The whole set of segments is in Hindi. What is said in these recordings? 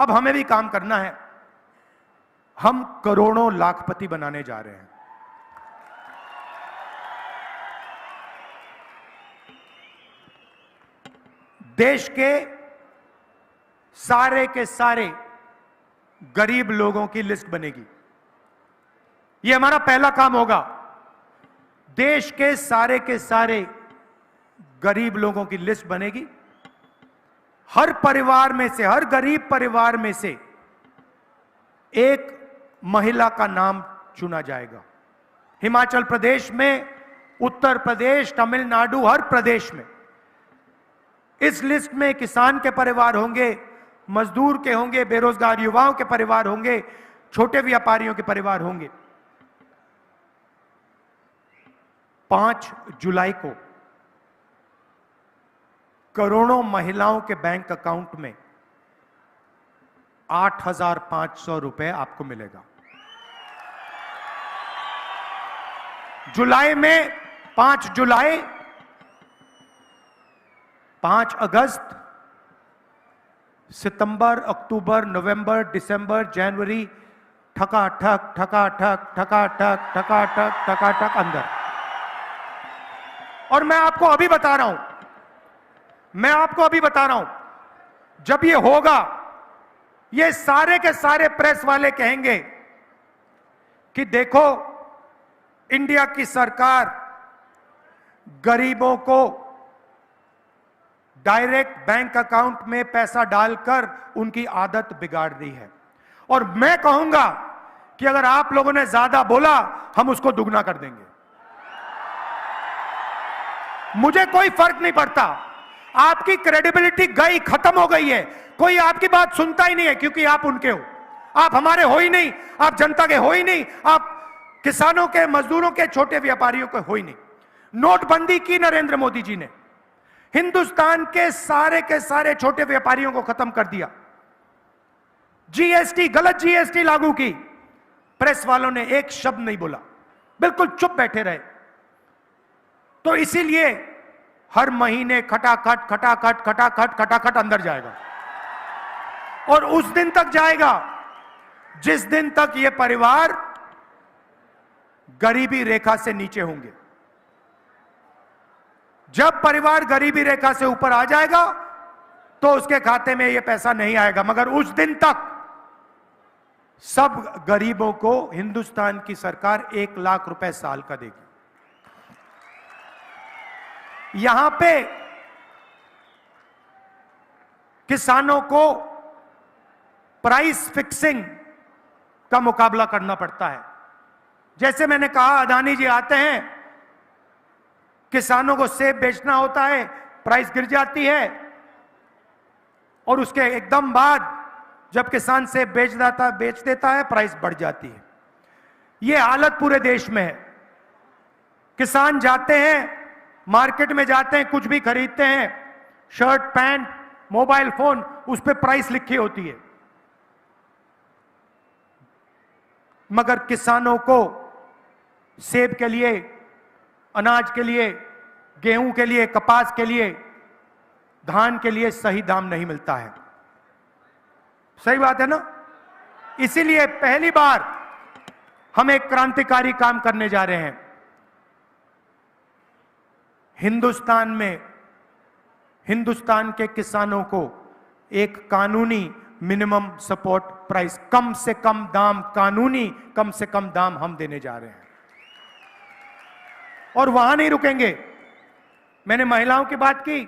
अब हमें भी काम करना है। हम करोड़ों लाखपति बनाने जा रहे हैं। देश के सारे गरीब लोगों की लिस्ट बनेगी। यह हमारा पहला काम होगा। देश के सारे गरीब लोगों की लिस्ट बनेगी। हर परिवार में से, हर गरीब परिवार में से एक महिला का नाम चुना जाएगा। हिमाचल प्रदेश में, उत्तर प्रदेश, तमिलनाडु, हर प्रदेश में इस लिस्ट में किसान के परिवार होंगे, मजदूर के होंगे, बेरोजगार युवाओं के परिवार होंगे, छोटे व्यापारियों के परिवार होंगे। 5 जुलाई को करोड़ों महिलाओं के बैंक अकाउंट में 8,500 रुपए आपको मिलेगा। जुलाई में 5 जुलाई, 5 अगस्त, सितंबर, अक्टूबर, नवंबर, दिसंबर, जनवरी, ठकाठक ठकाठक ठकाठक ठकाठक ठकाठक अंदर। और मैं आपको अभी बता रहा हूं, जब ये होगा, ये सारे के सारे प्रेस वाले कहेंगे कि देखो, इंडिया की सरकार गरीबों को डायरेक्ट बैंक अकाउंट में पैसा डालकर उनकी आदत बिगाड़ रही है। और मैं कहूंगा कि अगर आप लोगों ने ज्यादा बोला, हम उसको दुगना कर देंगे। मुझे कोई फर्क नहीं पड़ता। आपकी क्रेडिबिलिटी गई, खत्म हो गई है। कोई आपकी बात सुनता ही नहीं है, क्योंकि आप उनके हो। आप हमारे हो ही नहीं, आप जनता के हो ही नहीं, आप किसानों के, मजदूरों के, छोटे व्यापारियों के हो ही नहीं। नोटबंदी की नरेंद्र मोदी जी ने, हिंदुस्तान के सारे छोटे व्यापारियों को खत्म कर दिया। जीएसटी, गलत जीएसटी लागू की, प्रेस वालों ने एक शब्द नहीं बोला, बिल्कुल चुप बैठे रहे। तो इसीलिए हर महीने खटाखट खटाखट खटाखट खटाखट अंदर जाएगा। और उस दिन तक जाएगा जिस दिन तक ये परिवार गरीबी रेखा से नीचे होंगे। जब परिवार गरीबी रेखा से ऊपर आ जाएगा तो उसके खाते में यह पैसा नहीं आएगा। मगर उस दिन तक सब गरीबों को हिंदुस्तान की सरकार 1 लाख रुपए साल का देगी। यहां पे किसानों को प्राइस फिक्सिंग का मुकाबला करना पड़ता है। जैसे मैंने कहा, अदानी जी आते हैं, किसानों को सेब बेचना होता है, प्राइस गिर जाती है, और उसके एकदम बाद जब किसान सेब बेच देता है, प्राइस बढ़ जाती है। यह हालत पूरे देश में है। किसान जाते हैं, मार्केट में जाते हैं, कुछ भी खरीदते हैं, शर्ट, पैंट, मोबाइल फोन, उस पर प्राइस लिखी होती है। मगर किसानों को सेब के लिए, अनाज के लिए, गेहूं के लिए, कपास के लिए, धान के लिए सही दाम नहीं मिलता है। सही बात है ना? इसीलिए पहली बार हम एक क्रांतिकारी काम करने जा रहे हैं। हिंदुस्तान में, हिंदुस्तान के किसानों को एक कानूनी मिनिमम सपोर्ट प्राइस, कम से कम दाम, कानूनी कम से कम दाम हम देने जा रहे हैं। और वहां नहीं रुकेंगे। मैंने महिलाओं की बात की,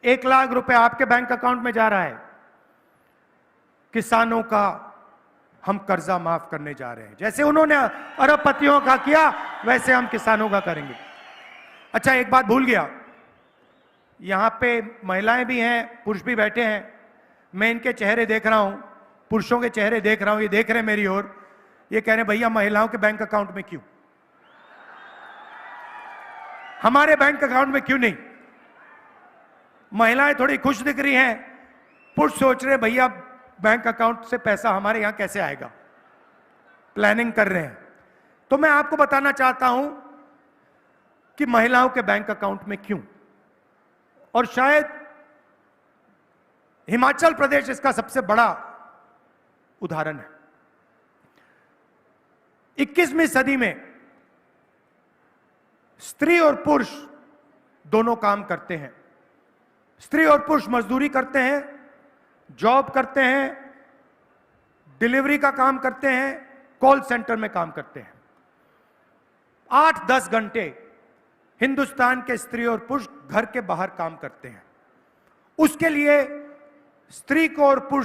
1 लाख रुपए आपके बैंक अकाउंट में जा रहा है। किसानों का हम कर्जा माफ करने जा रहे हैं। जैसे उन्होंने अरबपतियों का किया, वैसे हम किसानों का करेंगे। अच्छा, एक बात भूल गया, यहां पे महिलाएं भी हैं, पुरुष भी बैठे हैं। मैं इनके चेहरे देख रहा हूं, पुरुषों के चेहरे देख रहा हूं, ये देख रहे हैं मेरी ओर, ये कह रहे हैं भैया महिलाओं के बैंक अकाउंट में क्यों, हमारे बैंक अकाउंट में क्यों नहीं? महिलाएं थोड़ी खुश दिख रही हैं, पुरुष सोच रहे हैं भैया बैंक अकाउंट से पैसा हमारे यहां कैसे आएगा, प्लानिंग कर रहे हैं। तो मैं आपको बताना चाहता हूं कि महिलाओं के बैंक अकाउंट में क्यों, और शायद हिमाचल प्रदेश इसका सबसे बड़ा उदाहरण है। 21वीं सदी में स्त्री और पुरुष दोनों काम करते हैं। स्त्री और पुरुष मजदूरी करते हैं, जॉब करते हैं, डिलीवरी का काम करते हैं, कॉल सेंटर में काम करते हैं। 8-10 घंटे हिंदुस्तान के स्त्री और पुरुष घर के बाहर काम करते हैं। उसके लिए स्त्री को और पुरुष